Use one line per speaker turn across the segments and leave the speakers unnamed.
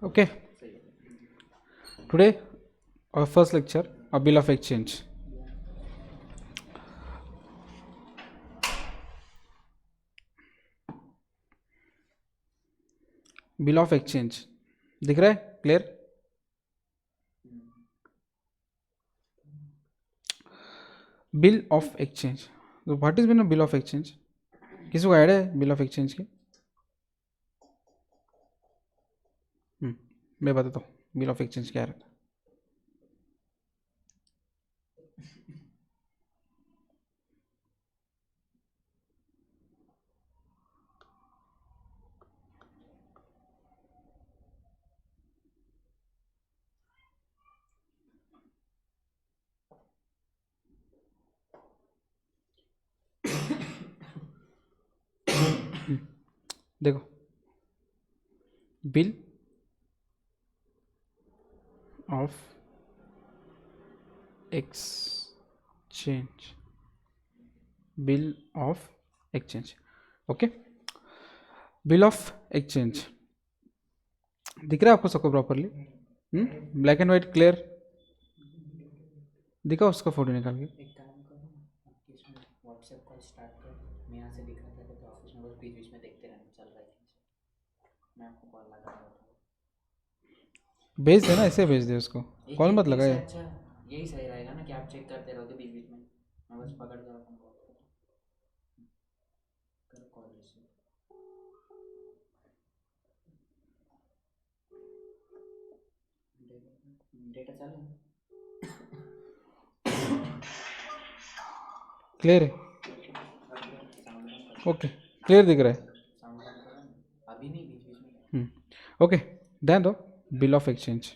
Okay, today our first lecture, a bill of exchange. Bill of exchange दिख रहा है clear? Bill of exchange, तो what is been a bill of exchange? किसी को idea है bill of exchange की? मैं बताता हूँ बिल ऑफ एक्सचेंज क्या है. देखो, bill of exchange, bill of exchange. Okay, bill of exchange दिख रहा है आपको सबको properly? Black and white clear दिखा? उसका फोटो निकाल के
एक काम करो ना, आपकी इसमें व्हाट्सएप कॉल स्टार्ट कर, मैं यहाँ से दिखा देता तो ऑफिस में बस बीच बीच में देखते रहना, चल रहा है मैं आपको कॉल लगा रहा हूँ.
भेज देना, ऐसे भेज दे उसको, कॉल मत लगाए.
अच्छा यही सही रहेगा ना कि आप चेक करते रहोगे बीच बीच में, मैं बस पकड़ कर आपको कॉल कर कॉल रिसीव. डेटा चालू है?
क्लियर है? ओके, क्लियर दिख रहा है?
साउंड कम करो ना, अभी नहीं, बीच बीच में.
ओके, ध्यान दो, बिल ऑफ एक्सचेंज.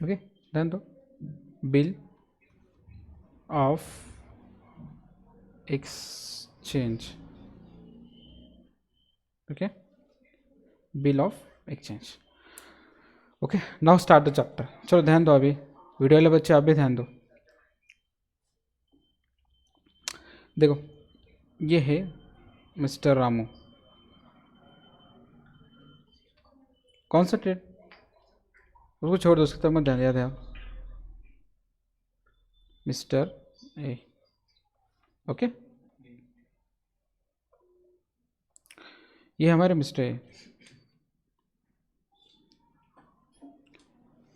ओके, ध्यान दो, bill of exchange. Okay, bill of exchange. Okay, now start the chapter. चलो ध्यान दो, अभी वीडियो वाले बच्चे आप भी ध्यान दो. देखो, ये है मिस्टर रामू. कौन सा ट्रेड? उसको छोड़ दो, उसकी तरफ मत ध्यान दिया था. Mister A. ओके, ये हमारे मिस्टर ए,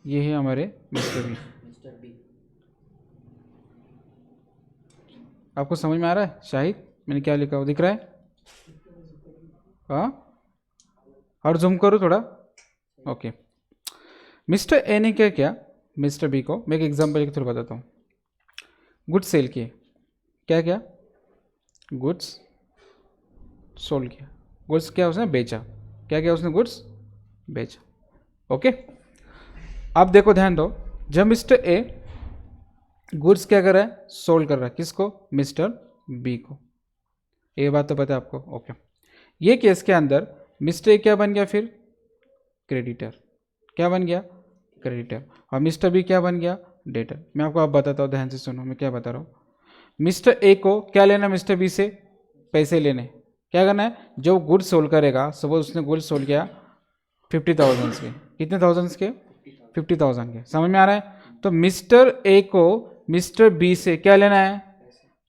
ये है हमारे मिस्टर बी.
Mister B.
आपको समझ में आ रहा है शाहिद मैंने क्या लिखा? वो दिख रहा है? हाँ, और जूम करो थोड़ा. ओके, मिस्टर ए ने क्या किया मिस्टर बी को? मैं एक एग्जांपल के थ्रू बताता हूँ. गुड्स सेल किए. क्या क्या? गुड्स सोल्ड किया. गुड्स क्या उसने बेचा? क्या क्या उसने? गुड्स बेचा. ओके, अब देखो ध्यान दो, जब मिस्टर ए गुड्स क्या कर रहा है? सोल्ड कर रहा है. किसको? मिस्टर बी को. ये बात तो पता है आपको? ओके, ये केस के अंदर मिस्टर ए क्या बन गया फिर? क्रेडिटर. क्या बन गया? क्रेडिटर. और मिस्टर बी क्या बन गया? डेटर. मैं आपको अब बताता हूँ, ध्यान से सुनो मैं क्या बता रहा हूँ. मिस्टर ए को क्या लेना? मिस्टर बी से पैसे लेने. क्या करना है? जो गुड सोल्ड करेगा, सपोज उसने गुड सोल्ड किया 50,000 के. कितने थाउजेंड्स के? 50,000 के. समझ में आ रहा है? तो मिस्टर ए को मिस्टर बी से क्या लेना है?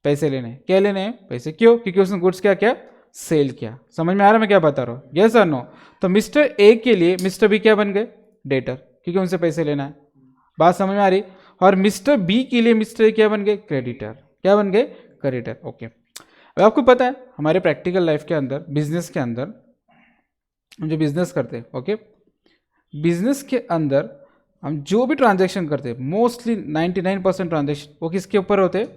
पैसे लेने. क्या लेने हैं? पैसे. क्यों? क्योंकि उसने गुड्स क्या क्या? सेल किया. समझ में आ रहा है मैं क्या बता रहा हूँ? यस और नो? तो मिस्टर ए के लिए मिस्टर बी क्या बन गए? डेटर, क्योंकि उनसे पैसे लेना है. बात समझ में आ रही? और मिस्टर बी के लिए मिस्टर ए क्या बन गए? क्रेडिटर. क्या बन गए? क्रेडिटर. ओके, अब आपको पता है हमारे प्रैक्टिकल लाइफ के अंदर, बिजनेस के अंदर, हम जो बिजनेस करते हैं, ओके, बिजनेस के अंदर हम जो भी ट्रांजैक्शन करते हैं, मोस्टली 99% ट्रांजैक्शन वो किसके ऊपर होते हैं?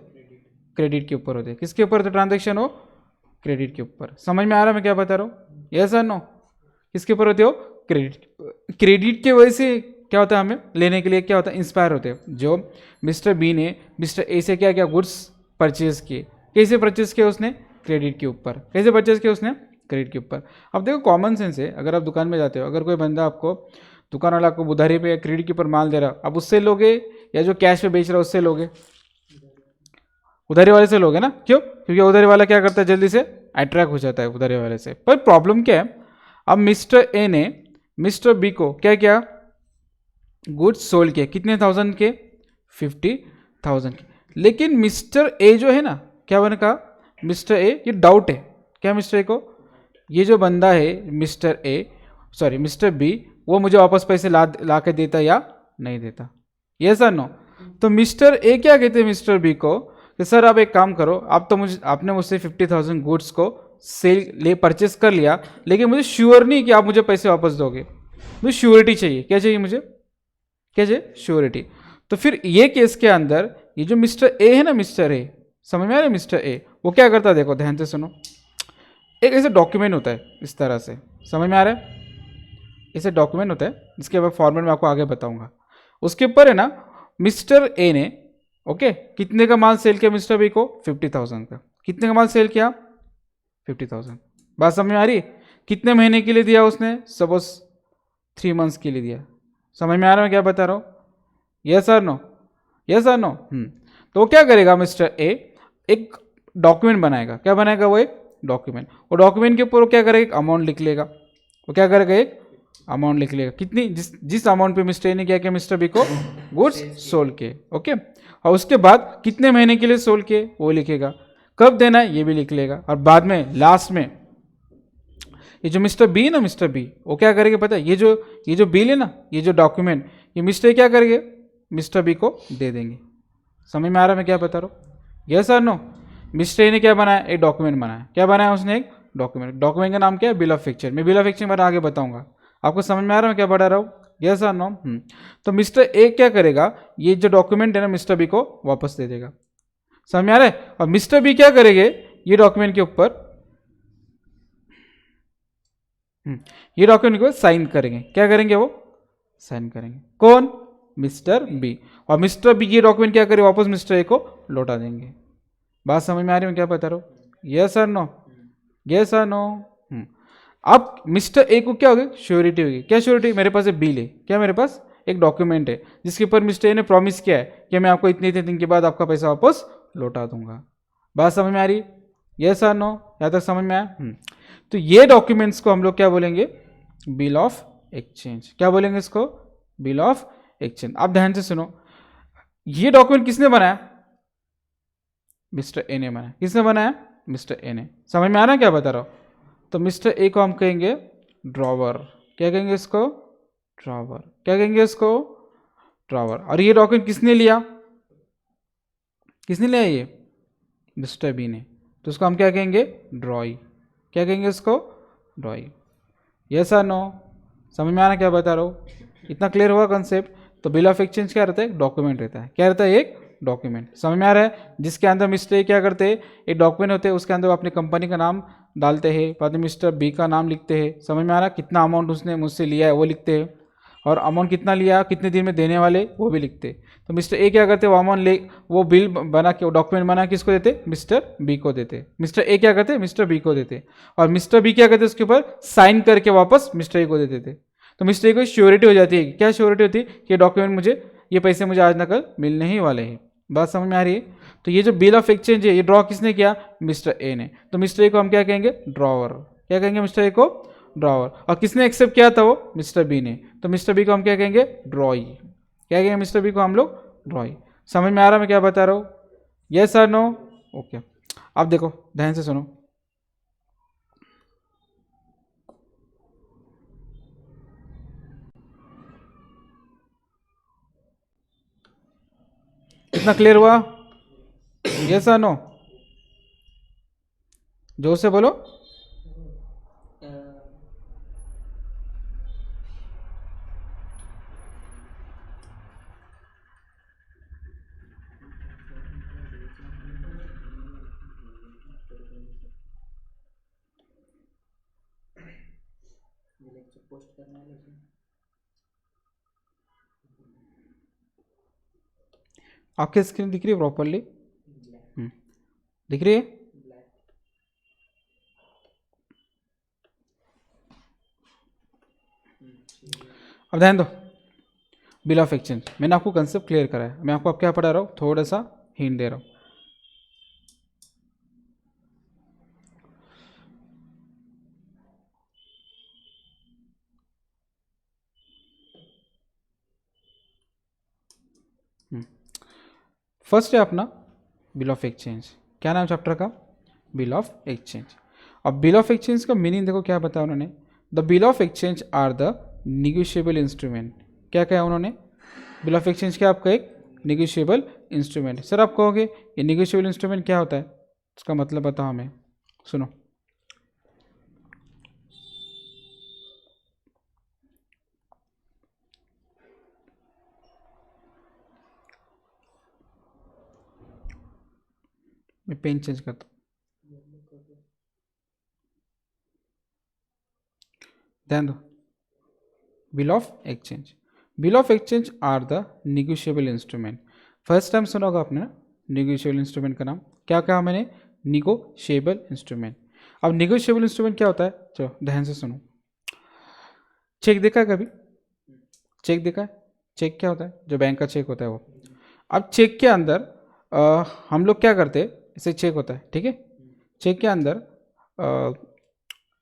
क्रेडिट के ऊपर होते हैं. किसके ऊपर होते ट्रांजैक्शन? हो क्रेडिट के ऊपर. समझ में आ रहा है मैं क्या बता रहा हूँ? यस और नो? किसके ऊपर होते हो? क्रेडिट. क्रेडिट के वजह से क्या होता है, हमें लेने के लिए क्या होता है? इंस्पायर होते हैं. जो मिस्टर बी ने मिस्टर ए से क्या क्या गुड्स परचेज किए, कैसे परचेज किए उसने? क्रेडिट के ऊपर. कैसे परचेज किए उसने? क्रेडिट के ऊपर। अब देखो कॉमन सेंस है, अगर आप दुकान में जाते हो, अगर कोई बंदा आपको, दुकान वाला आपको उधारी पे या क्रेडिट के ऊपर माल दे रहा, आप उससे लोगे या जो कैश पे बेच रहा है उससे लोगे? उधारी वाले से लोगे ना, क्यों? क्योंकि उधारी वाला क्या करता है, जल्दी से अट्रैक्ट हो जाता है उधारी वाले से। पर प्रॉब्लम क्या है, अब मिस्टर ए ने मिस्टर बी को क्या किया, गुड्स सोल्ड किया, कितने थाउजेंड के, 50,000 के। लेकिन मिस्टर ए जो है ना, क्या मैंने कहा, मिस्टर ए, ये डाउट है क्या मिस्टर ए को, ये जो बंदा है mister A, sorry mister B, वो मुझे वापस पैसे ला के देता या नहीं देता, ये सर नो? तो मिस्टर ए क्या कहते हैं मिस्टर बी को कि सर आप एक काम करो, आप तो मुझे, आपने मुझसे 50,000 गुड्स को परचेस कर लिया, लेकिन मुझे श्योर नहीं कि आप मुझे पैसे वापस दोगे, मुझे श्योरिटी चाहिए। क्या चाहिए मुझे, क्या चाहिए, श्योरिटी। तो फिर ये केस के अंदर ये जो मिस्टर ए है ना, मिस्टर ए, समझ में आ रहा है, मिस्टर ए वो क्या करता है, देखो ध्यान से सुनो, एक ऐसा डॉक्यूमेंट होता है इस तरह से, समझ में आ रहा है, ऐसे डॉक्यूमेंट होता है जिसके बाद फॉर्मेट में आपको आगे बताऊंगा। उसके ऊपर है ना, मिस्टर ए ने ओके कितने का माल सेल किया मिस्टर बी को, 50,000 का। कितने का माल सेल किया, 50,000। बात समझ में आ रही है? कितने महीने के लिए दिया उसने, सपोज 3 मंथ्स के लिए दिया। समझ में आ रहा है मैं क्या बता रहा हूँ, यस और नो, यस और नो? तो वो क्या करेगा मिस्टर ए, एक डॉक्यूमेंट बनाएगा। क्या बनाएगा वो, एक डॉक्यूमेंट। वो डॉक्यूमेंट के ऊपर वो क्या करेगा, एक अमाउंट लिख लेगा। वो क्या करेगा, एक अमाउंट लिख लेगा, कितनी, जिस अमाउंट पे मिस्टर ए ने क्या किया, मिस्टर बी को गुड्स सोल्ड किए, ओके। और उसके बाद कितने महीने के लिए सोल्ड किए वो लिखेगा, कब देना है ये भी लिख लेगा। और बाद में लास्ट में ये जो मिस्टर बी है ना, मिस्टर बी वो क्या करेंगे पता है, ये जो बिल है ना, ये जो डॉक्यूमेंट, ये मिस्टर ए क्या करेंगे, मिस्टर बी को दे देंगे। समझ में आ रहा है मैं क्या बता रहा हूँ, यस और नो? मिस्टर ए ने क्या बनाया, एक डॉक्यूमेंट बनाया। क्या बनाया उसने, एक डॉक्यूमेंट। डॉक्यूमेंट का नाम क्या है, बिल ऑफ एक्सचेंज। मैं बिल ऑफ एक्सचेंज आगे बताऊंगा, आपको समझ में आ रहा है मैं क्या पढ़ा रहा हूँ, यस और नो? तो मिस्टर ए क्या करेगा, ये जो डॉक्यूमेंट है ना मिस्टर बी को वापस दे देगा। समझ में आ रहा है? और मिस्टर बी क्या करेंगे, ये डॉक्यूमेंट के ऊपर ये डॉक्यूमेंट को साइन करेंगे। क्या करेंगे, वो साइन करेंगे। कौन, मिस्टर बी। और मिस्टर बी ये डॉक्यूमेंट क्या करें, वापस मिस्टर ए को लौटा देंगे। बात समझ में आ रही है मैं क्या बता रहा हूँ, यस और नो, यस और नो? अब मिस्टर ए को क्या होगी, श्योरिटी होगी। क्या श्योरिटी, मेरे पास एक बिल है, क्या मेरे पास एक डॉक्यूमेंट है जिसके ऊपर मिस्टर ए ने प्रॉमिस किया है कि मैं आपको इतने इतने दिन के बाद आपका पैसा वापस लौटा दूंगा। बात समझ में आ रही, यस और नो? यहाँ तक समझ में आया? तो ये डॉक्यूमेंट्स को हम लोग क्या बोलेंगे, बिल ऑफ एक्सचेंज। क्या बोलेंगे इसको, बिल ऑफ एक्सचेंज। आप ध्यान से सुनो, ये डॉक्यूमेंट किसने बनाया, मिस्टर ए ने बनाया। किसने बनाया, मिस्टर ए ने। समझ में आ रहा है क्या बता रहा हूं? तो मिस्टर ए को हम कहेंगे ड्रॉवर। क्या कहेंगे इसको, ड्रॉवर। क्या कहेंगे इसको, ड्रॉवर। और ये डॉक्यूमेंट किसने लिया, किसने लिया, ये मिस्टर बी ने। तो उसको हम क्या कहेंगे, ड्रॉई। क्या कहेंगे इसको, ड्रॉई। यस और नो? समझ में आ रहा क्या बता रहा हूँ, इतना क्लियर हुआ कंसेप्ट? तो बिल ऑफ एक्सचेंज क्या रहता है, एक डॉक्यूमेंट रहता है। क्या रहता है, एक डॉक्यूमेंट। समझ में आ रहा है? जिसके अंदर मिस्टर ए क्या करते हैं, एक डॉक्यूमेंट होते हैं, उसके अंदर वो अपनी कंपनी का नाम डालते हैं, बाद में मिस्टर बी का नाम लिखते हैं। समझ में आ रहा है? कितना अमाउंट उसने मुझसे लिया है वो लिखते हैं, और अमाउंट कितना लिया, कितने दिन में देने वाले, वो भी लिखते हैं। तो मिस्टर ए क्या करते, वो अमाउंट ले, वो बिल बना के, वो डॉक्यूमेंट बना के किसको देते, मिस्टर बी को देते। मिस्टर ए क्या करते, मिस्टर बी को देते, और मिस्टर बी क्या करते, उसके ऊपर साइन करके वापस मिस्टर ए को दे देते। तो मिस्टर ए को श्योरिटी हो जाती है। क्या श्योरिटी होती है, कि डॉक्यूमेंट मुझे, ये पैसे मुझे आज न कल मिलने ही वाले हैं। बात समझ में आ रही है? तो ये जो बिल ऑफ एक्सचेंज है, ये ड्रॉ किसने किया, मिस्टर ए ने। तो मिस्टर ए को हम क्या कहेंगे, ड्रॉवर। क्या कहेंगे मिस्टर ए को, ड्रॉवर। और किसने एक्सेप्ट किया था, वो मिस्टर बी ने। तो मिस्टर बी को हम क्या कहेंगे, ड्रॉई। क्या कहेंगे मिस्टर बी को हम लोग, ड्रॉई। समझ में आ रहा मैं क्या बता रहा हूँ, यस और नो? ओके। अब देखो ध्यान से सुनो, कितना क्लियर हुआ, यस और नो? जोर से बोलो।
पोस्ट करना है लेकिन
आपकी स्क्रीन दिख रही है प्रॉपरली, दिख रही है? अब ध्यान दो, बिल ऑफ एक्सचेंज मैंने आपको कंसेप्ट क्लियर करा है, मैं आपको अब क्या पढ़ा रहा हूँ, थोड़ा सा हिंट दे रहा हूँ। फर्स्ट है अपना बिल ऑफ एक्सचेंज। क्या नाम चैप्टर का? Bill of exchange. अब बिल ऑफ एक्सचेंज का मीनिंग देखो क्या बताया उन्होंने, the bill of exchange are the negotiable instrument. क्या कहा उन्होंने? बिल ऑफ एक्सचेंज क्या आपका एक निगोशिएबल इंस्ट्रूमेंट। सर आप कहोगे ये निगोशिएबल इंस्ट्रूमेंट क्या होता है, इसका मतलब बताओ हमें। सुनो, मैं पेन चेंज करता हूँ। ध्यान दो, bill of exchange, bill of exchange are the negotiable instrument. First time सुना होगा आपने ना निगोशिएबल इंस्ट्रूमेंट का नाम। क्या कहा मैंने? Negotiable instrument. अब निगोशिएबल इंस्ट्रूमेंट क्या होता है, चलो ध्यान से सुनो। चेक देखा है कभी? चेक देखा है? चेक क्या होता है? जो बैंक का चेक होता है वो। अब चेक के अंदर हम लोग क्या करते हैं, इसे चेक होता है, ठीक है। चेक के अंदर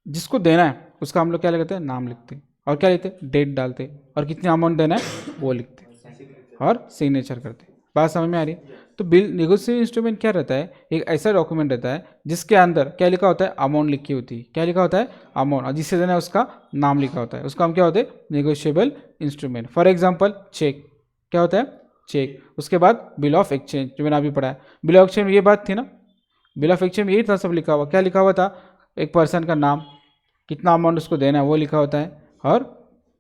जिसको देना है उसका हम लोग क्या लिखते हैं, नाम लिखते हैं, और क्या लिखते हैं, डेट डालते हैं, और कितना अमाउंट देना है वो लिखते हैं, और सिग्नेचर करते हैं। बात समझ में आ रही है? तो बिल निगोशिएबल इंस्ट्रूमेंट क्या रहता है, एक ऐसा डॉक्यूमेंट रहता है जिसके अंदर क्या लिखा होता है, अमाउंट लिखी होती है। क्या लिखा होता है? अमाउंट, और जिससे देना है उसका नाम लिखा होता है, उसका हम क्या होते हैं, negotiable instrument. For example cheque क्या होता है, चेक। उसके बाद बिल ऑफ एक्सचेंज जो मैंने अभी पढ़ा है, बिल ऑफ एक्सचेंज में ये बात थी ना, बिल ऑफ एक्सचेंज में यही था सब लिखा हुआ। क्या लिखा हुआ था? एक पर्सन का नाम, कितना अमाउंट उसको देना है वो लिखा होता है, और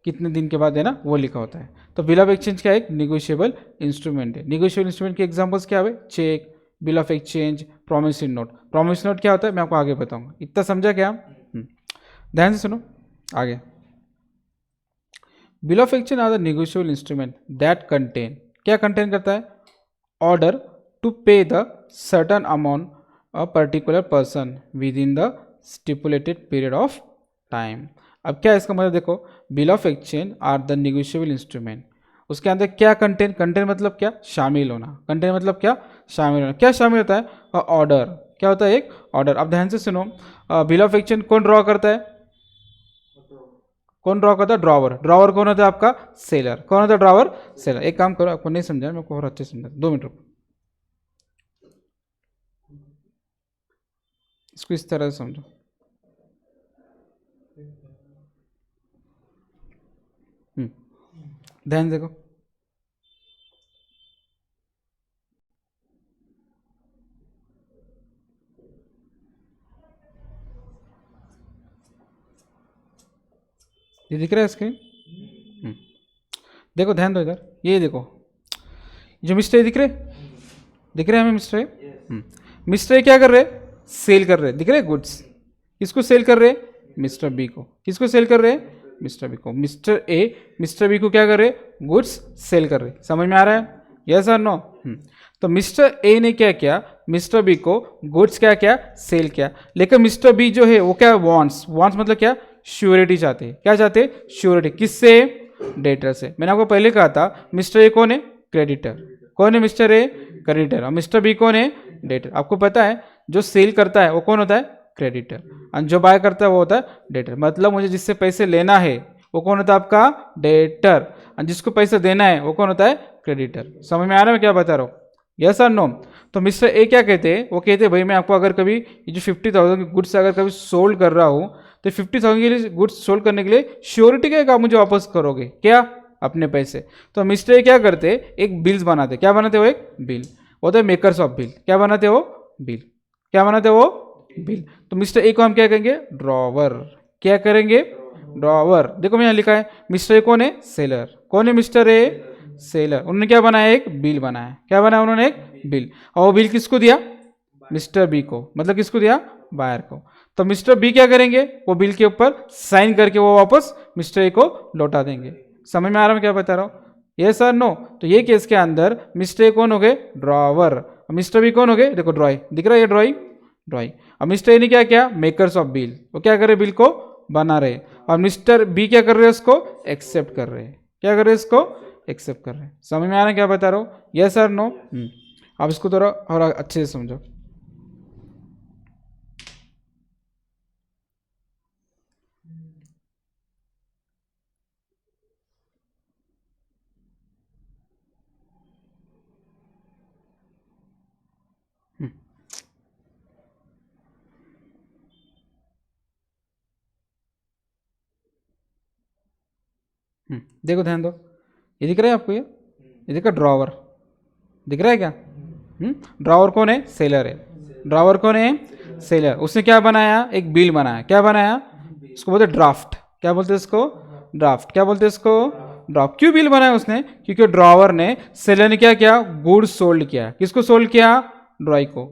कितने दिन के बाद देना वो लिखा होता है। तो बिल ऑफ एक्सचेंज क्या है, एक निगोशिएबल इंस्ट्रूमेंट है। निगोशिएबल इंस्ट्रूमेंट के एग्जांपल्स क्या है? Cheque, bill of exchange, promissory note. Promissory note क्या होता है मैं आपको आगे बताऊंगा। इतना समझा क्या? ध्यान से सुनो आगे। Bill of exchange are the negotiable instrument that contain, क्या कंटेन करता है, order to pay the certain amount a particular person within the stipulated period of time. अब क्या है इसका मतलब देखो, bill of exchange are the negotiable instrument, उसके अंदर क्या कंटेन, कंटेन मतलब क्या, शामिल होना, कंटेन मतलब क्या, शामिल होना। क्या शामिल होता है? ऑर्डर। क्या होता है? एक ऑर्डर। अब ध्यान से सुनो, बिल ऑफ एक्सचेंज कौन ड्रॉ करता है, कौन ड्रॉ करता है, ड्रॉवर। ड्रॉवर कौन होता है आपका, सेलर। कौन होता है ड्रॉवर, सेलर। एक काम करो, आपको नहीं समझा, मैं को और अच्छे समझा, 2 मिनट रुको, इसको इस तरह से समझो। ध्यान देखो, ये दिख रहा है स्क्रीन? देखो ध्यान दो इधर, ये देखो, जो मिस्टर ए दिख रहे, दिख रहे हैं हमें मिस्टर ए। मिस्टर ए क्या कर रहे, सेल कर रहे, दिख रहे गुड्स। किसको सेल कर रहे, मिस्टर बी को। किसको सेल कर रहे, मिस्टर बी को। मिस्टर ए मिस्टर बी को क्या कर रहे, गुड्स सेल कर रहे। समझ में आ रहा है? यस और नो? तो मिस्टर ए ने क्या किया, मिस्टर बी को गुड्स क्या क्या सेल किया, लेकिन मिस्टर बी जो है वो क्या, वॉन्ट्स, वॉन्ट्स मतलब क्या, श्योरिटी चाहते हैं। क्या चाहते हैं, श्योरिटी। किससे, डेटर से। मैंने आपको पहले कहा था मिस्टर ए कौन है, क्रेडिटर। कौन है मिस्टर ए, क्रेडिटर। और मिस्टर बी कौन है, डेटर। आपको पता है जो सेल करता है वो कौन होता है, क्रेडिटर, और जो बाय करता है वो होता है डेटर। मतलब मुझे जिससे पैसे लेना है वो कौन होता है आपका, डेटर, और जिसको पैसे देना है वो कौन होता है, क्रेडिटर। समझ में आ रहा है मैं क्या बता रहा हूँ? यस और नो? तो मिस्टर ए क्या कहते हैं, वो कहते हैं भाई मैं आपको अगर कभी ये जो 50,000 की गुड्स अगर कभी सोल्ड कर रहा हूँ तो 50,000 के लिए गुड्स सोल्ड करने के लिए श्योरिटी क्या आप मुझे वापस करोगे, क्या, अपने पैसे। तो मिस्टर ए क्या करते, एक बिल्स बनाते। क्या बनाते वो, एक बिल, वो होता है मेकर्स ऑफ बिल। क्या बनाते वो, बिल। क्या बनाते वो, बिल। तो मिस्टर ए को हम क्या कहेंगे, ड्रॉवर। क्या करेंगे, ड्रॉवर। देखो मैं यहाँ लिखा है मिस्टर ए कौन है, सेलर। कौन है मिस्टर ए, सेलर। उन्होंने क्या बनाया, एक बिल बनाया। क्या बनाया उन्होंने, एक बिल। और वो बिल किसको दिया, मिस्टर बी को, मतलब किसको दिया, बायर को। तो मिस्टर बी क्या करेंगे, वो बिल के ऊपर साइन करके वो वापस मिस्टर ए को लौटा देंगे। समझ में आ रहा है क्या बता रहा हूँ? ये सर नो? तो ये केस के अंदर मिस्टर ए कौन हो गए, ड्रॉवर, मिस्टर बी कौन हो गए, देखो ड्रॉई, दिख रहा है ये ड्रॉई, ड्रॉई। अब मिस्टर ए ने क्या किया, मेकर्स ऑफ बिल, वो क्या करे, बिल को बना रहे हैं, और मिस्टर बी क्या कर रहे हैं, उसको एक्सेप्ट कर रहे हैं। क्या कर रहे हैं, इसको एक्सेप्ट कर रहे हैं। समझ में आ रहा है क्या बता रहा हूँ, यस और नो? अब इसको थोड़ा और अच्छे से समझो। देखो ध्यान दो, ये दिख रहा है आपको, ये दिख रहा ड्रॉवर, दिख रहा है क्या? ड्रॉवर कौन है, सेलर है। ड्रॉवर कौन है, सेलर। उसने क्या बनाया, एक बिल बनाया। क्या बनाया, इसको बोलते ड्राफ्ट। क्या बोलते हैं इसको, ड्राफ्ट। क्या बोलते हैं इसको, ड्राफ्ट। क्यों बिल बनाया उसने, क्योंकि ड्रॉवर ने, सेलर ने क्या किया, गुड्स सोल्ड किया। किसको सोल्ड किया, ड्रॉई को।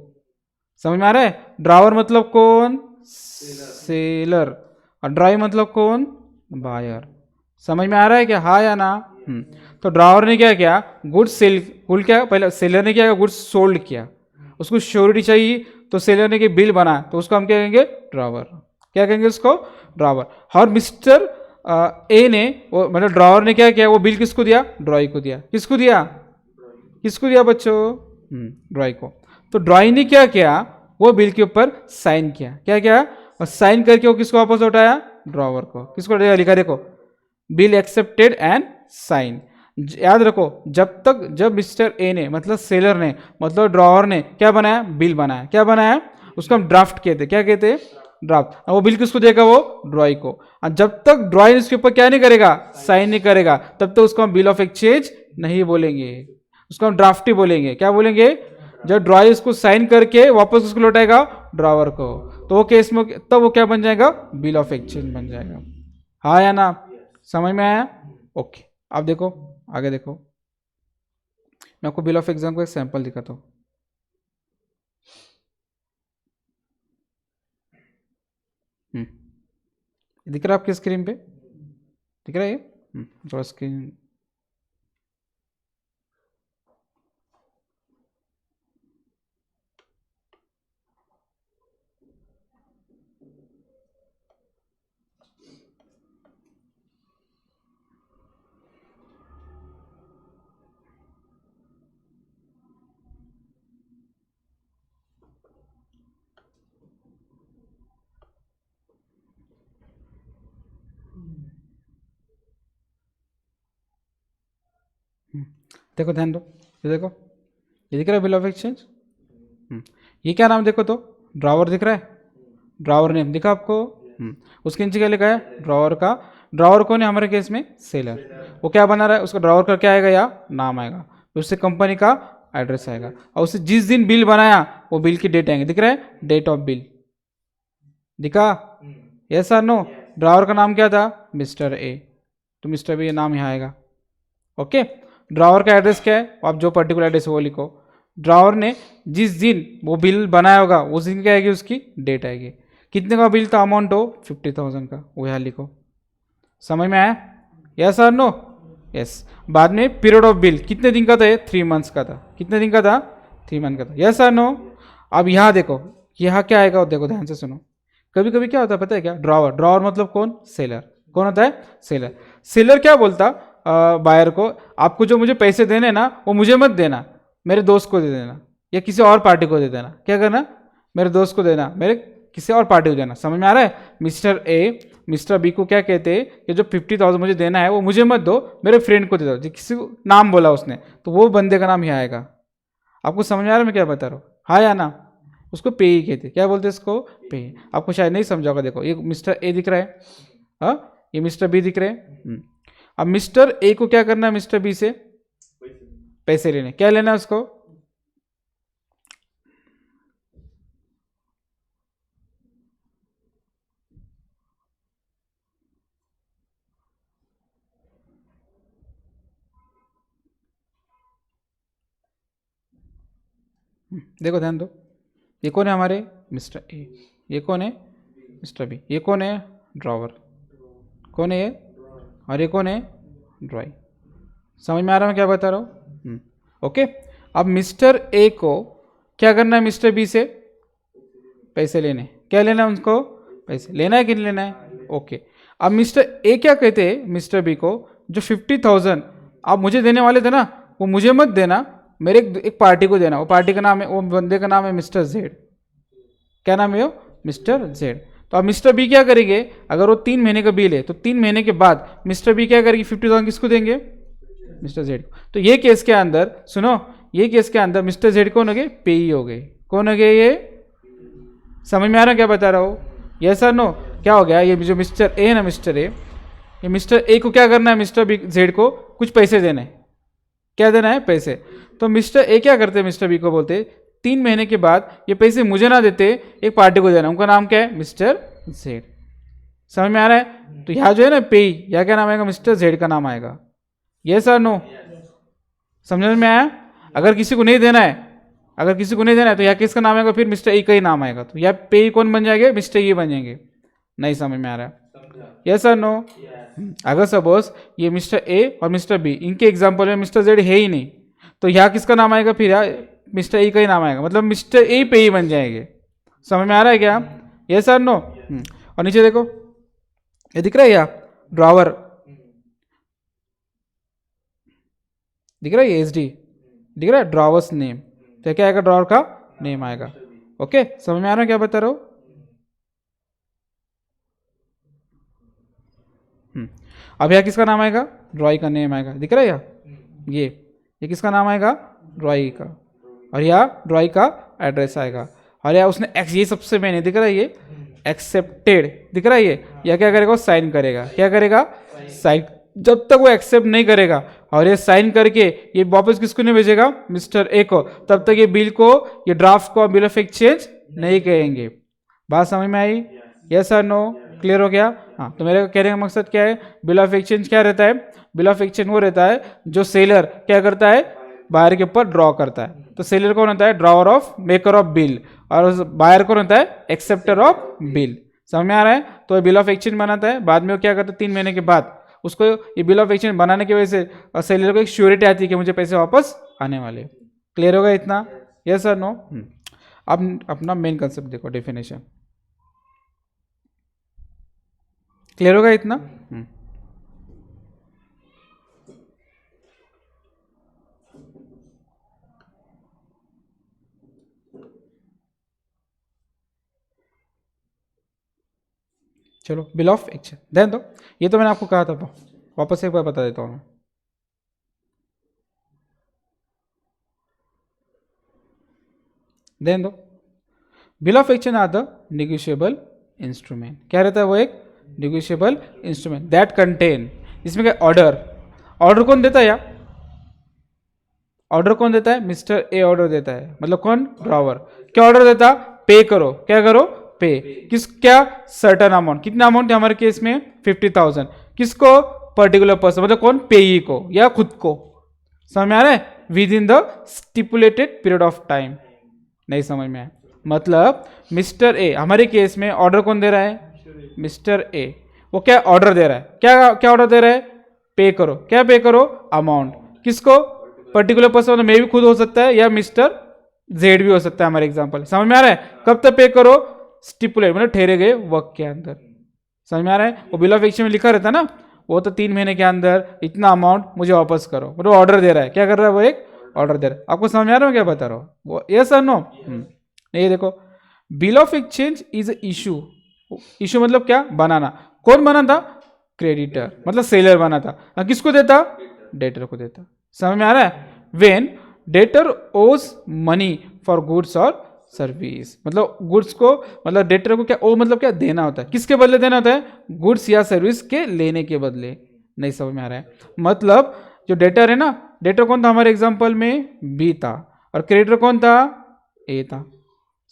समझ में आ रहा है, ड्रॉवर मतलब कौन, सेलर, और ड्रॉई मतलब कौन, बायर। समझ में आ रहा है क्या, हाँ या ना? तो ड्रॉवर ने क्या किया, गुड्स सेल, गुड क्या, पहले सेलर ने क्या किया, गुड्स सोल्ड किया। उसको श्योरिटी चाहिए, तो सेलर ने बिल बना, तो उसको हम क्या कहेंगे, ड्रॉवर। क्या कहेंगे उसको, ड्रॉवर। और मिस्टर ए ने, वो मतलब ड्रॉवर ने क्या किया, वो बिल किसको दिया, ड्रॉई को दिया। किसको दिया, किसको दिया बच्चों, ड्रॉई को। तो ड्रॉई ने क्या किया, वो बिल के ऊपर साइन किया। क्या किया, और साइन करके वो किसको वापस लौटाया, ड्रॉवर को। किसको लिखा, देखो, बिल एक्सेप्टेड एंड साइन। याद रखो, जब मिस्टर ए ने मतलब सेलर ने मतलब ड्रॉवर ने क्या बनाया, बिल बनाया। क्या बनाया, उसको हम ड्राफ्ट कहते। क्या कहते, ड्राफ्ट। वो बिल किसको देगा, वो ड्रॉई को। और जब तक ड्रॉई इसके ऊपर क्या नहीं करेगा, साइन नहीं करेगा, तब तक उसको हम बिल ऑफ एक्सचेंज नहीं बोलेंगे, उसको हम ड्राफ्ट ही बोलेंगे। क्या बोलेंगे, जब ड्रॉई उसको साइन करके वापस उसको लौटाएगा ड्रॉवर को, तो वो केस में तब वो क्या बन जाएगा, बिल ऑफ एक्सचेंज बन जाएगा। हाँ या ना, समझ में आया? ओके। अब देखो, आगे देखो, मैं आपको बिल ऑफ एग्जाम का एक सैंपल दिखाता हूँ। दिख रहा है आपकी स्क्रीन पे, दिख रहा है ये? थोड़ा स्क्रीन, देखो ध्यान दो, ये देखो, ये दिख रहा है बिल ऑफ एक्सचेंज। ये क्या नाम देखो तो, ड्रॉवर दिख रहा है, ड्रॉवर नेम दिखा आपको। उसके नीचे क्या लिखा है, ड्रॉवर का। ड्रॉवर कौन है हमारे केस में, सेलर। वो क्या बना रहा है, उसका ड्रॉवर का क्या आएगा, या नाम आएगा, उससे कंपनी का एड्रेस आएगा, और उससे जिस दिन बिल बनाया वो बिल की डेट आएंगे। दिख रहा है, डेट ऑफ बिल दिखा, यस और नो? ड्रॉवर का नाम क्या था, मिस्टर ए, तो मिस्टर बी नाम यहाँ आएगा। ओके। ड्रॉवर का एड्रेस क्या है, आप जो पर्टिकुलर एड्रेस है वो लिखो। ड्रॉवर ने जिस दिन वो बिल बनाया होगा उस दिन क्या आएगी, उसकी डेट आएगी। कितने का बिल था, अमाउंट हो 50,000 का, वो यहाँ लिखो। समझ में आया, यस और नो? यस। बाद में पीरियड ऑफ बिल कितने दिन का था, 3 मंथ्स का था। कितने दिन का था, 3 मंथ का था, यस और नो? अब यहाँ देखो, यहाँ क्या आएगा, देखो ध्यान से सुनो। कभी कभी क्या होता है पता है क्या, ड्रॉवर, ड्रॉवर मतलब कौन, सेलर। कौन होता है, सेलर। सेलर क्या बोलता बायर को, आपको जो मुझे पैसे देने ना, वो मुझे मत देना, मेरे दोस्त को दे देना, या किसी और पार्टी को दे देना। क्या करना, मेरे दोस्त को देना, मेरे किसी और पार्टी को देना। समझ में आ रहा है? मिस्टर ए मिस्टर बी को क्या कहते हैं कि जो 50,000 मुझे देना है वो मुझे मत दो, मेरे फ्रेंड को दे दो। जो किसी को नाम बोला उसने, तो वो बंदे का नाम यहाँ आएगा। आपको समझ में आ रहा है मैं क्या बता रहा हूँ, हाँ या ना? उसको पे ही कहते। क्या बोलते हैं इसको, पे। आपको शायद नहीं समझा होगा। देखो, ये मिस्टर ए दिख रहा है, हाँ, ये मिस्टर बी दिख रहे हैं। अब मिस्टर ए को क्या करना है, मिस्टर बी से पैसे लेने। क्या लेना है उसको, देखो ध्यान दो, ये कौन है हमारे, मिस्टर ए। ये कौन है, मिस्टर बी। ये कौन है, ड्रॉवर। कौन है ये, और ये कौन है, ड्रॉई। समझ में आ रहा है मैं क्या बता रहा हूँ? ओके। अब मिस्टर ए को क्या करना है, मिस्टर बी से पैसे लेने। क्या लेना है उनको, पैसे लेना है कि नहीं लेना है, ओके। अब मिस्टर ए क्या कहते हैं मिस्टर बी को, जो 50,000 आप मुझे देने वाले थे ना, वो मुझे मत देना, मेरे एक पार्टी को देना। वो पार्टी का नाम है, वो बंदे का नाम है मिस्टर जेड। क्या नाम है वो? Mister Z. तो अब मिस्टर बी क्या करेंगे, अगर वो 3 महीने का बिल है तो 3 महीने के बाद मिस्टर बी क्या करेगी, 50,000 किसको देंगे? मिस्टर जेड को। तो ये केस के अंदर सुनो, ये केस के अंदर मिस्टर जेड कौन हो गए? पेई हो गए। कौन हो गए ये? समझ में आ रहा है क्या बता रहा हूँ? यस और नो? क्या हो गया, ये जो मिस्टर ए है ना, मिस्टर ए, ये मिस्टर ए को क्या करना है, मिस्टर बी जेड को कुछ पैसे देने हैं। क्या देना है? पैसे। तो मिस्टर ए क्या करते हैं, मिस्टर बी को बोलते 3 महीने के बाद ये पैसे मुझे ना देते, एक पार्टी को देना। उनका नाम क्या है? Mister Z. समझ में आ रहा है? तो यहाँ जो है ना पेई, यहाँ क्या नाम आएगा? मिस्टर जेड का नाम आएगा। यस और नो? समझ में आया? अगर किसी को नहीं देना है, अगर किसी को नहीं देना है तो यहाँ किसका नाम आएगा? फिर मिस्टर ए का ही नाम आएगा। तो यहाँ पेई कौन बन जाएंगे? मिस्टर ए बन जाएंगे। नहीं समझ में आ रहा है? यस और नो? अगर सपोज ये मिस्टर ए और मिस्टर बी, इनके एग्जाम्पल में मिस्टर जेड है ही नहीं, तो यहाँ किसका नाम आएगा? फिर यहाँ मिस्टर ए का ही नाम आएगा, मतलब मिस्टर ए पे ही बन जाएंगे। समझ में आ रहा है क्या? यस और नो? और नीचे देखो, ये दिख रहा है यहाँ ड्रॉवर, दिख रहा है ये एसडी, दिख रहा है ड्रॉवर्स नेम। तो क्या आएगा? ड्रॉवर का नेम आएगा। ओके, समझ में आ रहा है क्या बता रहा हूँ? अब यहाँ किसका नाम आएगा? ड्रॉई का नेम आएगा। दिख रहा है यहाँ, ये किसका नाम आएगा? ड्रॉई का। और यहाँ ड्रॉई का एड्रेस आएगा। और यहाँ उसने एक्स, ये सबसे मेन है, दिख रहा है ये एक्सेप्टेड, दिख रहा है ये। या क्या करेगा? साइन करेगा। क्या करेगा? साइन। जब तक वो एक्सेप्ट नहीं करेगा और ये साइन करके ये वापस किसको नहीं भेजेगा? मिस्टर ए को, तब तक ये बिल को, ये ड्राफ्ट को बिल ऑफ एक्सचेंज नहीं कहेंगे। बात समझ में आई? यस और नो? क्लियर हो गया? हाँ। तो मेरे कहने का मकसद क्या है, बिल ऑफ एक्सचेंज क्या रहता है? बिल ऑफ एक्सचेंज वो रहता है जो सेलर क्या करता है, बायर के ऊपर ड्रॉ करता है। तो सेलर कौन होता है? Drawer of, maker of bill. और बायर कौन होता है? Acceptor of bill. समझ में आ रहा है? तो बिल ऑफ एक्सचेंज बनाता है, बाद में वो क्या करता है, 3 महीने के बाद उसको, ये बिल ऑफ एक्सचेंज बनाने की वजह से सेलर को एक श्योरिटी आती है कि मुझे पैसे वापस आने वाले। क्लियर होगा इतना? यस और नो? अब अपना मेन कंसेप्ट देखो, डेफिनेशन। क्लियर होगा इतना? चलो, बिल ऑफ एक्सचेंज ध्यान दो। ये तो मैंने आपको कहा था, वापस एक बार बता देता हूँ मैं। ध्यान दो, bill of exchange are the negotiable instrument. क्या रहता है वो? एक नेगोशिएबल इंस्ट्रूमेंट दैट कंटेन, इसमें क्या? ऑर्डर। ऑर्डर कौन देता है यार? ऑर्डर कौन देता है? मिस्टर ए ऑर्डर देता है, मतलब कौन? ड्रॉवर। क्या ऑर्डर देता? पे करो। क्या करो? पे। किस? क्या? Certain amount. कितना अमाउंट है हमारे केस में? 50,000। किसको? पर्टिकुलर पर्सन, मतलब कौन? पेई को या खुद को। समझ में आ रहा है? With in the stipulated period of time. नहीं समझ में आया? मतलब मिस्टर ए, हमारे केस में ऑर्डर कौन दे रहा है? मिस्टर ए। वो क्या ऑर्डर दे रहा है? क्या क्या ऑर्डर दे रहा है? पे करो। क्या पे करो? अमाउंट। किसको? पर्टिकुलर पर्सन, मतलब मैं भी खुद हो सकता है या मिस्टर जेड भी हो सकता है हमारे एग्जांपल। समझ में आ रहा है? कब तक पे करो? स्टिपुलेट, मतलब ठहरे गए वक्त के अंदर। समझ में आ रहा है? वो बिल ऑफ एक्सचेंज में लिखा रहता है ना, वो तो 3 महीने के अंदर इतना अमाउंट मुझे वापस करो, मतलब ऑर्डर दे रहा है। क्या कर रहा है वो? एक ऑर्डर दे रहा है। आपको समझ में आ रहा है क्या बता रहा हूँ? वो यस और नो? ये देखो, bill of exchange is issue. Issue मतलब क्या? बनाना। कौन बना था? क्रेडिटर, मतलब सेलर बना था। किसको देता? डेटर को देता। समझ में आ रहा है? वेन डेटर ओज मनी फॉर गुड्स और सर्विस, मतलब गुड्स को, मतलब डेटर को क्या ओ, मतलब क्या? देना होता है। किसके बदले देना होता है? गुड्स या सर्विस के लेने के बदले। नहीं समझ में आ रहा है? मतलब जो डेटर है ना, डेटर कौन था हमारे एग्जांपल में? बी था। और क्रेडिटर कौन था? ए था।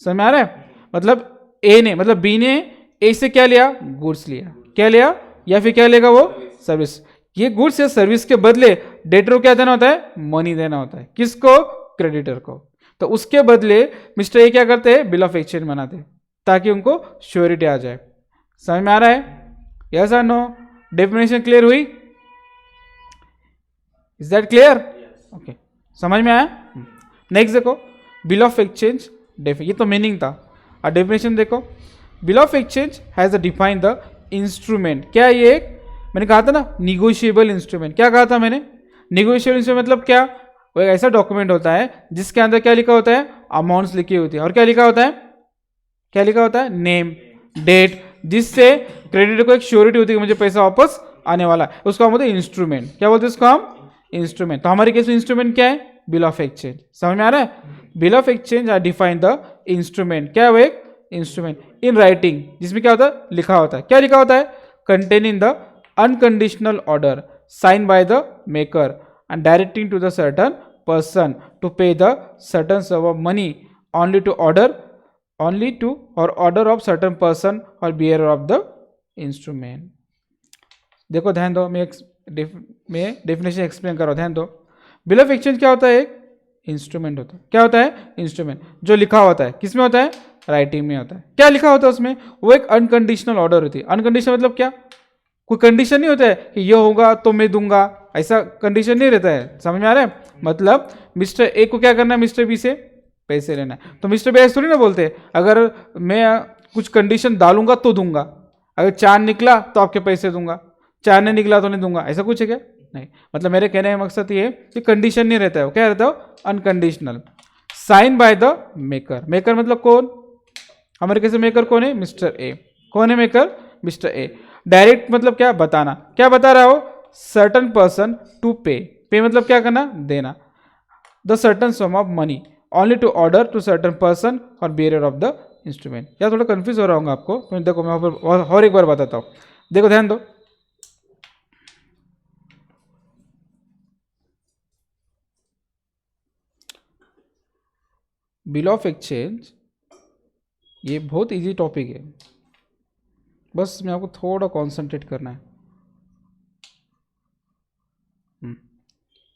समझ में आ रहा है? मतलब ए ने, मतलब बी ने ए से क्या लिया? गुड्स लिया। क्या लिया? या फिर क्या लेगा वो? सर्विस। ये गुड्स या सर्विस के बदले डेटर को क्या देना होता है? मनी देना होता है। किसको? क्रेडिटर को। तो उसके बदले मिस्टर ए क्या करते हैं? बिल ऑफ एक्सचेंज बनाते हैं ताकि उनको श्योरिटी आ जाए। समझ में आ रहा है? यस और नो? डेफिनेशन क्लियर हुई? Is that clear? ओके, समझ में आया? नेक्स्ट देखो, बिल ऑफ एक्सचेंज। ये तो मीनिंग था। और डेफिनेशन देखो, bill of exchange has define the instrument. क्या ये एक, मैंने कहा था ना निगोशिएबल इंस्ट्रूमेंट, क्या कहा था मैंने, निगोशिएबल इंस्ट्रूमेंट मतलब क्या, वो एक ऐसा डॉक्यूमेंट होता है जिसके अंदर क्या लिखा होता है, अमाउंट्स लिखी होती है, और क्या लिखा होता है, क्या लिखा होता है, नेम, डेट, जिससे क्रेडिटर को एक श्योरिटी होती है कि मुझे पैसा वापस आने वाला है, उसको हम बोलते हैं इंस्ट्रूमेंट। क्या बोलते हैं उसको हम, इंस्ट्रूमेंट। तो हमारे केस में इंस्ट्रूमेंट क्या है, बिल ऑफ एक्सचेंज। समझ में आ रहा है, bill of exchange are define the instrument. क्या है वो, एक इंस्ट्रूमेंट इन राइटिंग, जिसमें क्या होता है, लिखा होता है। क्या लिखा होता है, containing the unconditional order sign by the maker and directing to the certain person to pay the certain sum of money only to order, only to or order of certain person or bearer of the instrument। देखो ध्यान दो, मैं definition explain कर रहा हूँ, ध्यान दो। Bill of exchange क्या होता है, एक इंस्ट्रूमेंट होता है। क्या होता है, इंस्ट्रूमेंट, जो लिखा होता है, किसमें होता है, राइटिंग में होता है। क्या लिखा होता है उसमें, वो एक अनकंडीशनल ऑर्डर होती है। अनकंडीशनल मतलब क्या, कोई कंडीशन नहीं होता है कि ये होगा तो मैं दूंगा, ऐसा कंडीशन नहीं रहता है। समझ में आ रहा है, मतलब मिस्टर ए को क्या करना है, मिस्टर बी से पैसे लेना है, तो मिस्टर बी ऐसे थोड़ी ना बोलते अगर मैं कुछ कंडीशन डालूंगा तो दूंगा, अगर चार निकला तो आपके पैसे दूंगा, चार नहीं निकला तो नहीं दूंगा, ऐसा कुछ है क्या, नहीं। मतलब मेरे कहने का मकसद ये कि कंडीशन नहीं रहता है, क्या रहता है, unconditional. Sign by the maker, maker मतलब कौन, हमारे कैसे मेकर कौन है, मिस्टर ए। कौन है मेकर, मिस्टर ए। डायरेक्ट मतलब क्या, बताना, क्या बता रहा हो, सर्टन पर्सन टू पे, पे मतलब क्या करना, देना, the certain sum of money only to order to certain person और बियरर ऑफ द इंस्ट्रूमेंट। या थोड़ा कंफ्यूज हो रहा हूँ आपको, तो देखो मैं और एक बार बताता हूँ, देखो ध्यान दो। बिल ऑफ एक्सचेंज ये बहुत इजी टॉपिक है, बस मैं आपको थोड़ा कॉन्सेंट्रेट करना है।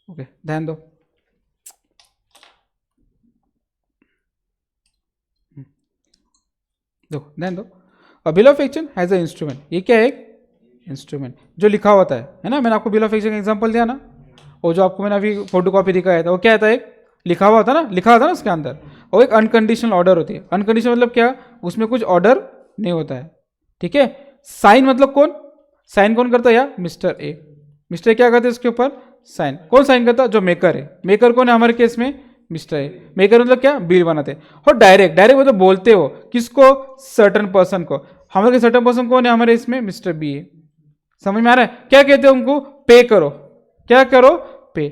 ओके ध्यान दो। देखो ध्यान दो, bill of exchange has a instrument, ये क्या है, एक इंस्ट्रूमेंट जो लिखा होता है ना। मैंने आपको बिल ऑफ एक्सचेंज का एग्जांपल दिया ना, और जो आपको मैंने अभी फोटो कॉपी दिखाया था वो क्या था, एक लिखा हुआ था ना, लिखा था ना उसके अंदर, और एक अनकंडीशनल ऑर्डर होती है। अनकंडीशनल मतलब क्या, उसमें कुछ ऑर्डर नहीं होता है, ठीक है। साइन मतलब कौन, साइन कौन करता है, या मिस्टर ए। मिस्टर क्या करते हैं इसके ऊपर, साइन। कौन साइन करता है, जो मेकर है। मेकर कौन है हमारे केस में, मिस्टर ए। मेकर मतलब क्या, बिल बनाते हैं। और डायरेक्ट, डायरेक्ट मतलब बोलते हो किसको, सर्टन पर्सन को। हमारे सर्टन पर्सन कौन है हमारे इसमें, मिस्टर बी है। समझ में आ रहा है, क्या कहते हैं उनको, पे करो, क्या करो, पे।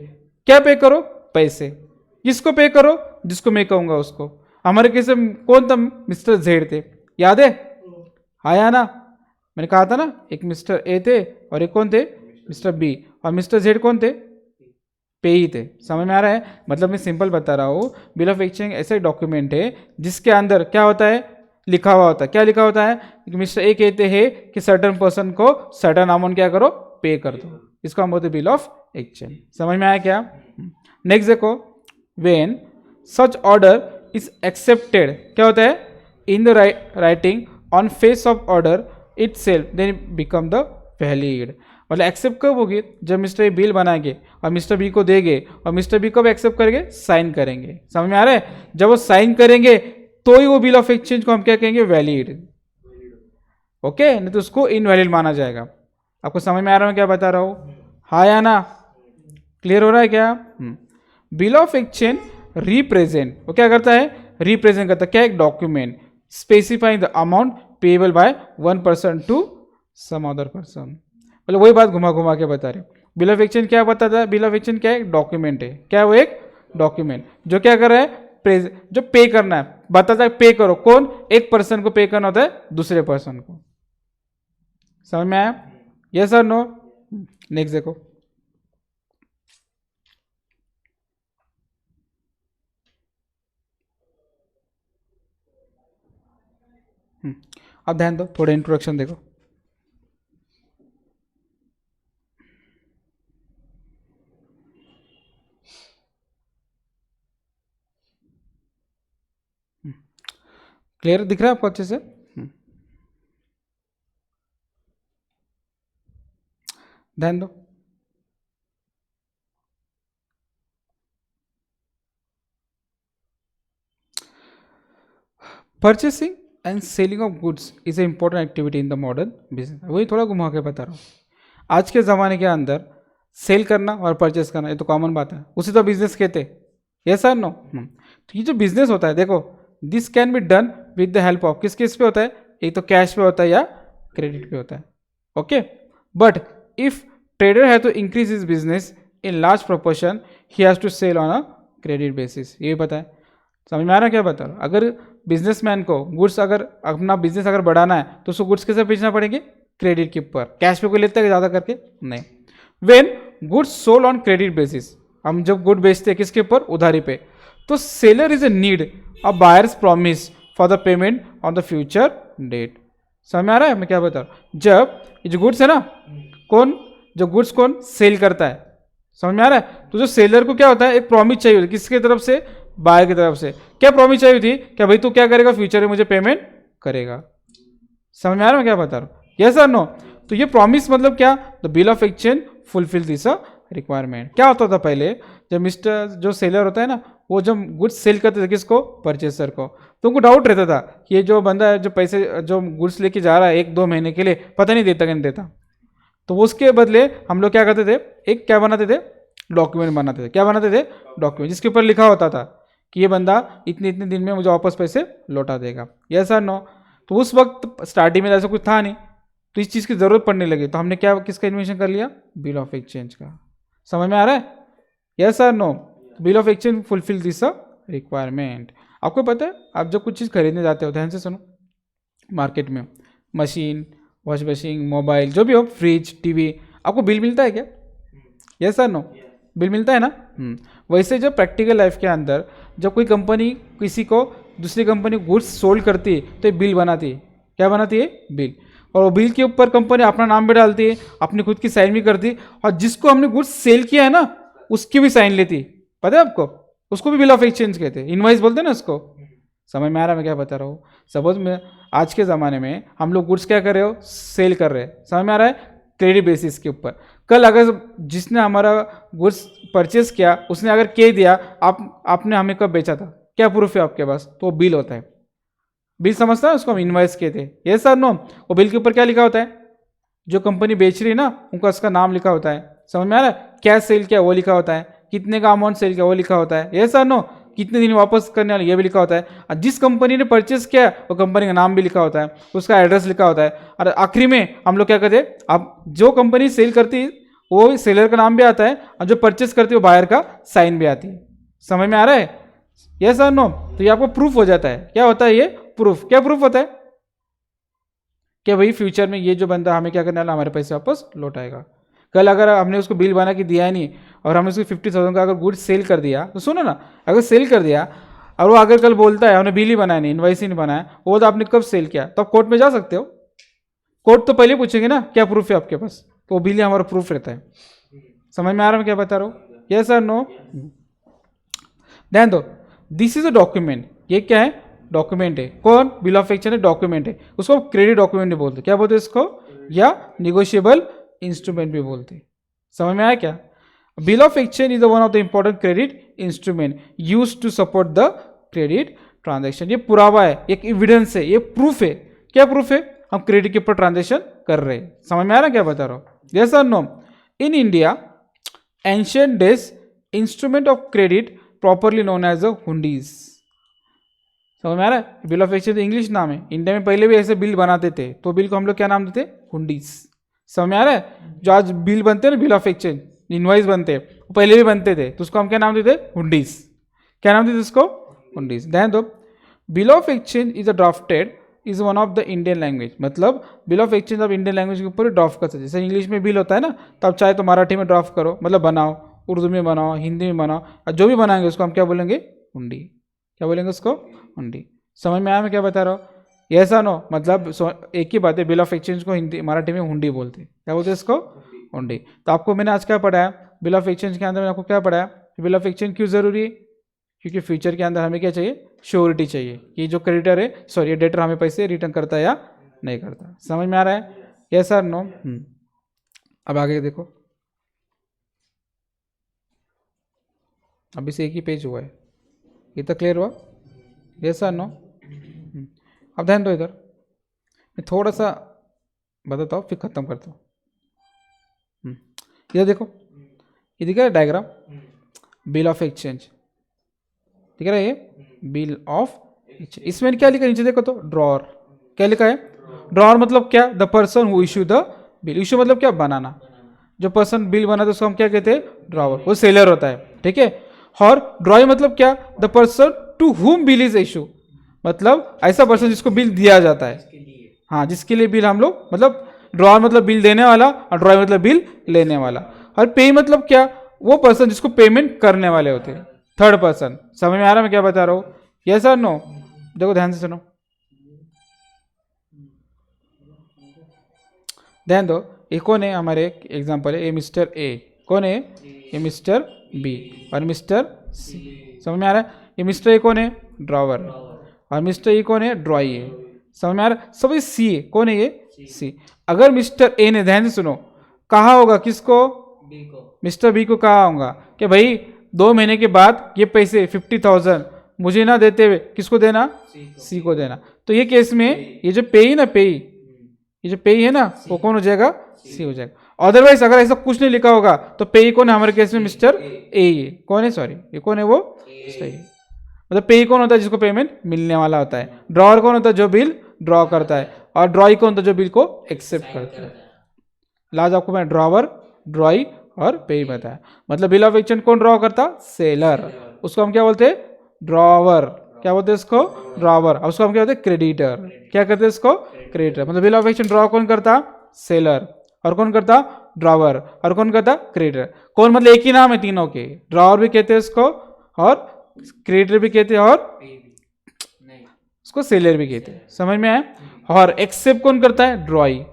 क्या पे करो, पैसे। किसको पे करो, जिसको मैं कहूंगा उसको। हमारे केस में कौन था, मिस्टर जेड थे, याद है, आया ना, मैंने कहा था ना, एक मिस्टर ए थे और एक कौन थे, मिस्टर बी, और मिस्टर जेड कौन थे, पे ही थे। समझ में आ रहा है, मतलब मैं सिंपल बता रहा हूँ, बिल ऑफ एक्सचेंज ऐसा डॉक्यूमेंट है जिसके अंदर क्या होता है, लिखा हुआ होता है। क्या लिखा होता है, मिस्टर ए कहते हैं कि सर्टन पर्सन को सर्टन अमाउंट क्या करो, पे कर दो, इसको हम बोलते हैं बिल ऑफ एक्सचेंज। समझ में आया क्या। नेक्स्ट देखो, when such order is accepted, क्या होता है, in the writing on face of order itself then become the valid. मतलब एक्सेप्ट कब होगी, जब मिस्टर ए बिल बनाएंगे और मिस्टर बी को देंगे, और मिस्टर बी कब एक्सेप्ट करेंगे, साइन करेंगे। समझ में आ रहा है, जब वो साइन करेंगे तो ही वो बिल ऑफ एक्सचेंज को हम क्या कहेंगे, वैलिड। ओके, नहीं तो उसको इनवैलिड माना जाएगा। आपको समझ में आ रहा है क्या बता रहा हूँ, हाँ या ना, क्लियर हो रहा है क्या। बिल ऑफ एक्सचेंज रिप्रेजेंट, वो क्या करता है, रिप्रेजेंट करता है क्या, एक document specifying the amount payable by one person to some other person. मतलब वही बात घुमा घुमा के बता रहे। बिल ऑफ एक्सचेंज क्या बताता है, बिल ऑफ एक्सचेंज क्या है, एक डॉक्यूमेंट है। क्या है वो, एक डॉक्यूमेंट जो क्या कर रहा है, जो पे करना है, बताता है पे करो, कौन, एक पर्सन को पे करना होता है दूसरे पर्सन को। समझ में आया, यस और नो। नेक्स्ट देखो, अब ध्यान दो, थोड़ा इंट्रोडक्शन देखो। क्लियर दिख रहा है आपको अच्छे से। ध्यान दो, purchasing and selling of goods is a important activity in the modern business. वही थोड़ा घुमा के बता रहा हूँ। आज के ज़माने के अंदर सेल करना और परचेस करना ये तो कॉमन बात है, उसी तो बिजनेस कहते हैं। Yes sir no? तो ये जो बिजनेस होता है देखो, this can be done with the help of, किस किस पे होता है, एक तो कैश पे होता है या क्रेडिट पे होता है। ओके, बट इफ ट्रेडर है तो increase is business in large proportion he has to sell on a credit basis. ये भी पता है, समझ में आ रहा है क्या बता रहा हूँ? अगर बिजनेसमैन को गुड्स, अगर अपना बिजनेस अगर बढ़ाना है तो उसको गुड्स कैसे बेचना पड़ेंगे, क्रेडिट के ऊपर। कैश पे कोई लेता है ज़्यादा करके नहीं। When goods sold on credit basis, हम जब गुड बेचते हैं किसके ऊपर, उधारी पे, तो seller is a need a buyer's promise for the payment on the future date. समझ में आ रहा है मैं क्या बता रहा हूँ? जब ये जो गुड्स है ना, कौन, जो गुड्स कौन सेल करता है, समझ में आ रहा है? तो जो सेलर को क्या होता है, एक प्रॉमिस चाहिए होती है, किसकी तरफ से, बायर की तरफ से। क्या प्रॉमिस चाहिए थी, क्या भाई तू क्या करेगा, फ्यूचर में मुझे पेमेंट करेगा। समझ में आ रहा है मैं क्या बता रहा हूँ? यस और नो? तो ये प्रॉमिस मतलब क्या, the bill of exchange fulfil this requirement. क्या होता था पहले, जब मिस्टर जो सेलर होता है ना, वो जब गुड्स सेल करते थे किसको, परचेसर को, तो उनको डाउट रहता था कि ये जो बंदा है जो पैसे जो गुड्स लेके जा रहा है 1-2 महीने के लिए, पता नहीं देता कि नहीं देता। तो उसके बदले हम लोग क्या करते थे, एक क्या बनाते थे, डॉक्यूमेंट बनाते थे। क्या बनाते थे, डॉक्यूमेंट, जिसके ऊपर लिखा होता था कि ये बंदा इतने इतने दिन में मुझे वापस पैसे लौटा देगा। यस और नो? तो उस वक्त स्टार्टिंग में ऐसा कुछ था नहीं, तो इस चीज़ की ज़रूरत पड़ने लगी, तो हमने क्या, किसका इन्वेंशन कर लिया, बिल ऑफ एक्सचेंज का। समझ में आ रहा है? यस और no? Bill of exchange fulfil this requirement. आपको पता है, आप जब कुछ चीज़ खरीदने जाते हो, ध्यान से सुनो, मार्केट में मशीन, वॉश मशीन, मोबाइल, जो भी हो, फ्रिज, टीवी, आपको बिल मिलता है क्या? Yes sir no? बिल मिलता है ना? वैसे जब प्रैक्टिकल लाइफ के अंदर जब कोई कंपनी किसी को, दूसरी कंपनी गुड्स सोल्ड करती है तो ये बिल बनाती है। क्या बनाती है? बिल। और वो बिल के ऊपर कंपनी अपना नाम भी डालती है, अपनी खुद की साइन भी करती है, और जिसको हमने गुड्स सेल किया है ना उसकी भी साइन लेती है। पता है आपको? उसको भी बिल ऑफ एक्सचेंज कहते हैं, इनवॉइस बोलते हैं ना उसको। समझ में आ रहा है मैं क्या बता रहा हूँ? सपोज में आज के ज़माने में हम लोग गुड्स क्या कर रहे हो, सेल कर रहे हैं, समझ में आ रहा है, क्रेडिट बेसिस के ऊपर। कल अगर जिसने हमारा गुड्स परचेस किया उसने अगर कह दिया आपने हमें कब बेचा था, क्या प्रूफ है आपके पास, तो वो बिल होता है। बिल समझता है, उसको हम इनवॉइस कहते हैं। ये सर नो? वो बिल के ऊपर क्या लिखा होता है, जो कंपनी बेच रही है ना उनका उसका नाम लिखा होता है। समझ में आ रहा है? क्या सेल किया वो लिखा होता है, कितने का अमाउंट सेल किया वो लिखा होता है। ये सर नो? कितने दिन वापस करने वाले ये भी लिखा होता है, और जिस कंपनी ने परचेस किया वो कंपनी का नाम भी लिखा होता है, उसका एड्रेस लिखा होता है। और आखिरी में हम लोग क्या करते हैं, अब जो कंपनी सेल करती है वो सेलर का नाम भी आता है, और जो परचेस करती है वो बायर का साइन भी आती है। समझ में आ रहा है? यस और नो? तो ये आपको प्रूफ हो जाता है। क्या होता है ये? प्रूफ। क्या प्रूफ होता है? कि भाई फ्यूचर में ये जो बंदा हमें क्या करने वाला, हमारे पैसे वापस लौटाएगा। कल अगर हमने उसको बिल बना के दिया ही नहीं और हमने उसको 50,000 का अगर गुड्स सेल कर दिया, तो सुनो ना, अगर सेल कर दिया और वो अगर कल बोलता है हमने बिल ही बनाया नहीं, इनवाइस ही नहीं बनाया, वो तो आपने कब सेल किया, तो आप कोर्ट में जा सकते हो। कोर्ट तो पहले पूछेंगे ना क्या प्रूफ है आपके पास, तो वो बिल ही हमारा प्रूफ रहता है। समझ में आ रहा है मैं क्या बता रहा हूँ? यस और नो? ध्यान दो, दिस इज अ डॉक्यूमेंट। ये क्या है? डॉक्यूमेंट है। कौन? बिल ऑफ एक्सचेंज है, डॉक्यूमेंट है। उसको क्रेडिट डॉक्यूमेंट भी बोलते, क्या बोलते हैं इसको, या निगोशिएबल इंस्ट्रूमेंट भी बोलते। समझ में आया क्या? Bill of exchange is one of the important credit instrument use to support the credit transaction. ये पुरावा है, एक एविडेंस है, ये प्रूफ है। क्या प्रूफ है? हम क्रेडिट के ऊपर ट्रांजेक्शन कर रहे हैं। समझ में आ रहा क्या बता रहा हूँ? यस और no? In India ancient days instrument of credit properly known as a hundis. समझ में आ रहा है? बिल ऑफ एक्सचेंज इंग्लिश नाम है। इंडिया में पहले भी ऐसे बिल बनाते थे, तो बिल को हम लोग क्या नाम देते? हुंडीज। समझ में आ रहा है? जो आज बिल बनते हैं ना, बिल ऑफ एक्सचेंज, इनवाइस बनते हैं, वो पहले भी बनते थे, तो उसको हम क्या नाम देते? हुंडीज। क्या नाम देते उसको? हुंडीज। ध्यान दो, bill of exchange is a drafted is one of the Indian language. मतलब बिल ऑफ एक्सचेंज आप इंडियन लैंग्वेज के ऊपर ड्राफ्ट कर सकते। जैसे इंग्लिश में बिल होता है ना, तो आप चाहे तो मराठी में ड्राफ्ट करो, मतलब बनाओ, उर्दू में बनाओ, हिंदी में बनाओ, और जो भी बनाएंगे उसको हम क्या बोलेंगे? हुंडी। क्या बोलेंगे उसको? हुंडी। समझ में आया मैं क्या बता रहा हूँ? ऐसा नो? मतलब एक ही बात है, बिल ऑफ एक्सचेंज को हिंदी मराठी में हुंडी बोलते हैं। क्या बोलते हैं इसको? हुंडी। तो आपको मैंने आज क्या पढ़ाया, बिल ऑफ एक्सचेंज के अंदर मैंने आपको क्या पढ़ाया, बिल ऑफ एक्सचेंज क्यों जरूरी है? क्योंकि फ्यूचर के अंदर हमें क्या चाहिए? श्योरिटी चाहिए कि जो क्रेडिटर है, सॉरी डेटर हमें पैसे रिटर्न करता है या नहीं करता। समझ में आ रहा है? यस और नो? अब आगे देखो, अभी से एक ही पेज हुआ है, ये तो क्लियर हुआ? यस और नो? अब ध्यान दो इधर, मैं थोड़ा सा बताता हूँ फिर खत्म करता हूँ। इधर देखो, ये दिख रहा है डायग्राम, बिल ऑफ एक्सचेंज दिख रहा है, ये बिल ऑफ एक्सचेंज। इसमें क्या लिखा है नीचे देखो तो, ड्रॉअर। क्या लिखा है? ड्रॉअर मतलब क्या? The person who issue the bill. Issue मतलब क्या? बनाना। जो पर्सन बिल बनाता है उसको हम क्या कहते हैं? ड्रॉअर। वो सेलर होता है, ठीक है। और ड्रॉई मतलब क्या? The person to whom bill is issue, मतलब ऐसा पर्सन जिसको बिल दिया जाता है। हाँ, जिसके लिए बिल हम लोग, मतलब ड्रॉअर मतलब बिल देने वाला और ड्रॉई मतलब बिल लेने वाला। और पे मतलब क्या? वो पर्सन जिसको पेमेंट करने वाले होते हैं, थर्ड पर्सन। समझ में आ रहा है मैं क्या बता रहा हूँ? यस और नो? देखो ध्यान से सुनो, ध्यान दो। ये कौन है? हमारे एग्जाम्पल है, ए मिस्टर ए। कौन है? ये मिस्टर बी और मिस्टर सी। समझ में आ रहा है? ये मिस्टर ए कौन है? ड्रॉवर। और मिस्टर ई कौन है? ड्रॉई है। समझ में आ रहा है? सब सी है। कौन है ये? सी। अगर मिस्टर ए ने, ध्यान से सुनो, कहा होगा किसको?
बी को।
मिस्टर बी को कहा होगा कि भाई 2 महीने के बाद ये पैसे 50,000 मुझे ना देते हुए किसको देना? सी को देना। तो ये केस में ये जो पेई ना, पेई, ये जो पेई है ना, वो कौन हो जाएगा? सी हो जाएगा। अदरवाइज अगर ऐसा कुछ नहीं लिखा होगा तो पेई कौन है हमारे केस में? मिस्टर ए है। कौन है? सॉरी, ये कौन है? वो मिस्टर ए। मतलब पेई कौन होता है? जिसको पेमेंट मिलने वाला होता है। ड्रॉअर कौन होता है? जो बिल ड्रॉ करता है। और ड्रॉई कौन होता है? जो बिल को एक्सेप्ट करता है। लाज आपको मैं ड्रॉवर, ड्रॉई और पेई बताया। मतलब बिल ऑफ एक्सचेंज कौन ड्रॉ करता? सेलर। उसको हम क्या बोलते हैं? ड्रॉवर। क्या बोलते हैं इसको? ड्रॉवर। और उसको हम क्या बोलते हैं? क्रेडिटर। क्या कहते हैं इसको? क्रेडिटर। मतलब बिल ऑफ एक्सचेंज ड्रॉ कौन करता? सेलर। और कौन करता? ड्रॉवर। और कौन करता? क्रेडिटर। कौन मतलब एक ही नाम है तीनों के, ड्रॉवर भी कहते हैं इसको और क्रेडिटर भी कहते हैं और उसको सेलर भी कहते हैं। समझ में आया? और एक्सेप्ट कौन करता है? ड्रॉई।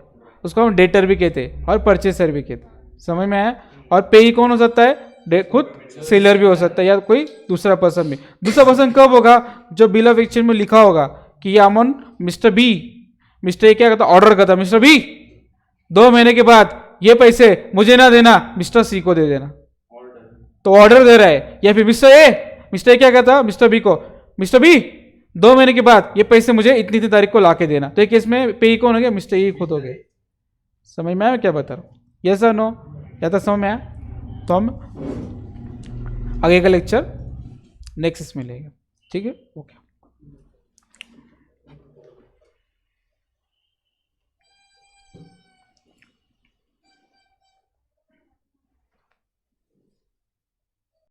उसको हम डेटर भी कहते हैं और परचेसर भी कहते हैं। समझ में आया? और पेई कौन हो सकता है? खुद सेलर भी हो सकता है या कोई दूसरा पर्सन भी। दूसरा पर्सन कब होगा? जो बिल ऑफ एक्सचेंज में लिखा होगा कि ये amount mister B, mister A क्या करता? ऑर्डर करता, मिस्टर बी 2 महीने के बाद ये पैसे मुझे ना देना, मिस्टर सी को दे देना। तो ऑर्डर दे रहा है। या फिर मिस्टर ए क्या कहता? मिस्टर बी को, मिस्टर बी 2 महीने के बाद ये पैसे मुझे इतनी इतनी तारीख को ला के देना। तो एक केस में पेई कौन हो गया? मिस्टर ई खुद हो गए। समझ में आया क्या बता रहा हूँ? यस और नो? या तो समझ में आया? तो हम आगे का लेक्चर नेक्स्ट में लेंगे, ठीक है? ओके।